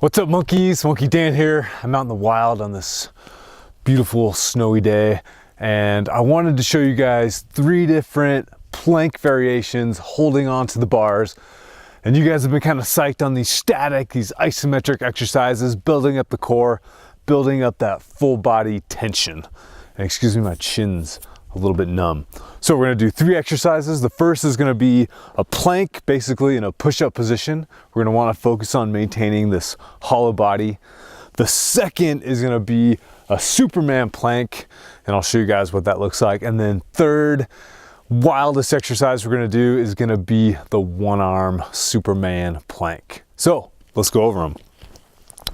What's up, monkeys? Monkey Dan here. I'm out in the wild on this beautiful snowy day, and I wanted to show you guys 3 different plank variations holding on to the bars. And you guys have been kind of psyched on these static, these isometric exercises, building up the core, building up that full body tension. And excuse me, my chin's a little bit numb. So we're gonna do 3 exercises. The first is gonna be a plank, basically in a push-up position. We're gonna wanna focus on maintaining this hollow body. The second is gonna be a Superman plank, and I'll show you guys what that looks like. And then third, wildest exercise we're gonna do is gonna be the 1-arm Superman plank. So let's go over them.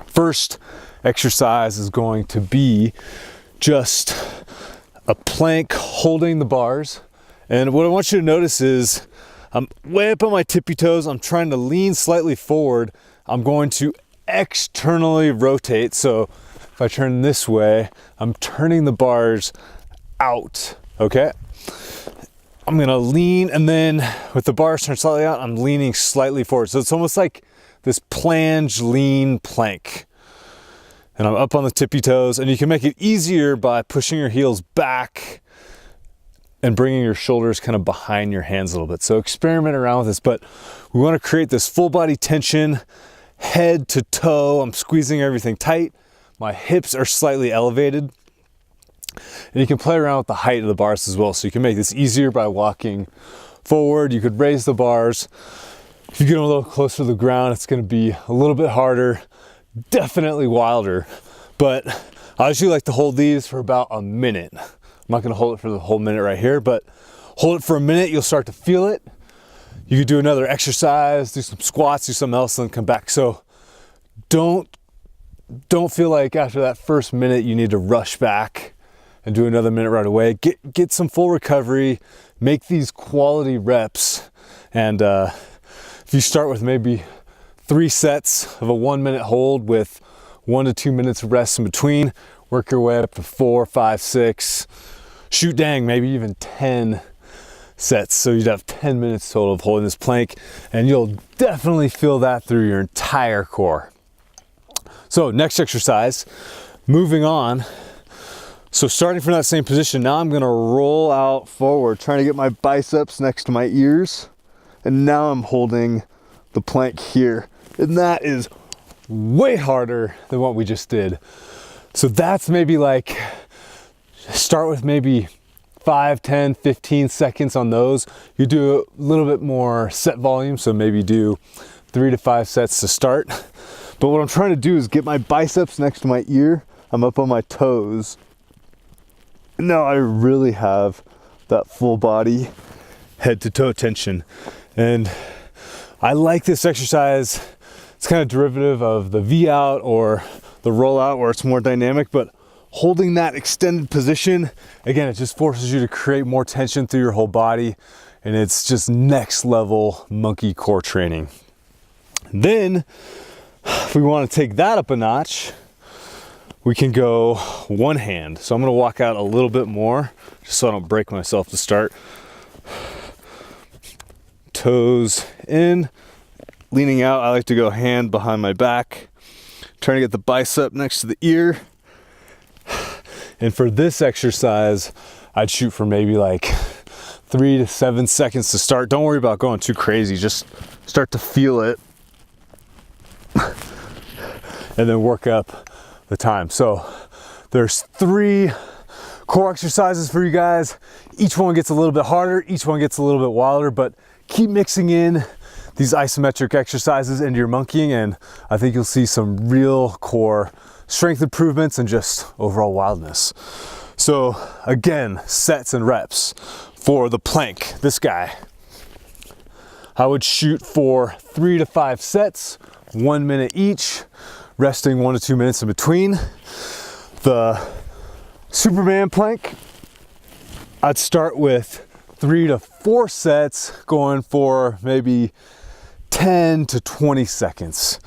First exercise is going to be just a plank holding the bars. And what I want you to notice is I'm way up on my tippy toes. I'm trying to lean slightly forward. I'm going to externally rotate. So if I turn this way, I'm turning the bars out, okay? I'm gonna lean, and then with the bars turned slightly out, I'm leaning slightly forward. So it's almost like this planche lean plank. And I'm up on the tippy toes, and you can make it easier by pushing your heels back and bringing your shoulders kind of behind your hands a little bit. So experiment around with this, but we want to create this full body tension, head to toe. I'm squeezing everything tight. My hips are slightly elevated. And you can play around with the height of the bars as well. So you can make this easier by walking forward. You could raise the bars. If you get a little closer to the ground, it's going to be a little bit harder. Definitely wilder, but I usually like to hold these for about a minute. I'm not gonna hold it for the whole minute right here, but hold it for a minute, you'll start to feel it. You could do another exercise, do some squats, do something else, and then come back. So don't feel like after that first minute you need to rush back and do another minute right away. Get some full recovery, make these quality reps, and if you start with maybe 3 sets of a 1-minute hold with 1 to 2 minutes of rest in between, work your way up to 4, 5, 6, shoot dang, maybe even 10 sets. So you'd have 10 minutes total of holding this plank, and you'll definitely feel that through your entire core. So next exercise, moving on. So starting from that same position, now I'm gonna roll out forward, trying to get my biceps next to my ears. And now I'm holding the plank here. And that is way harder than what we just did. So that's maybe like, start with maybe 5, 10, 15 seconds on those. You do a little bit more set volume, so maybe do 3 to 5 sets to start. But what I'm trying to do is get my biceps next to my ear. I'm up on my toes. Now I really have that full body head to toe tension. And I like this exercise. It's kind of derivative of the V out or the roll out where it's more dynamic, but holding that extended position, again, it just forces you to create more tension through your whole body, and it's just next level monkey core training. Then, if we want to take that up a notch, we can go one hand. So I'm going to walk out a little bit more just so I don't break myself to start. Toes in, leaning out. I like to go hand behind my back, trying to get the bicep next to the ear. And for this exercise, I'd shoot for maybe like 3 to 7 seconds to start. Don't worry about going too crazy, just start to feel it and then work up the time. So there's 3 core exercises for you guys. Each one gets a little bit harder, each one gets a little bit wilder, but keep mixing in these isometric exercises into your monkeying, and I think you'll see some real core strength improvements and just overall wildness. So again, sets and reps for the plank. This guy, I would shoot for 3 to 5 sets, 1 minute each, resting 1 to 2 minutes in between. The Superman plank, I'd start with 3 to 4 sets, going for maybe 10 to 20 seconds,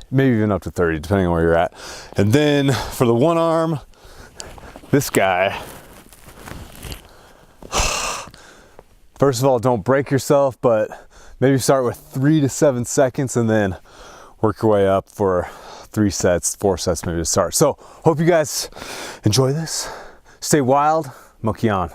maybe even up to 30, depending on where you're at. And then for the 1-arm, this guy, first of all, don't break yourself, but maybe start with 3 to 7 seconds and then work your way up for 3 sets, 4 sets maybe to start. So hope you guys enjoy this. Stay wild, monkey on.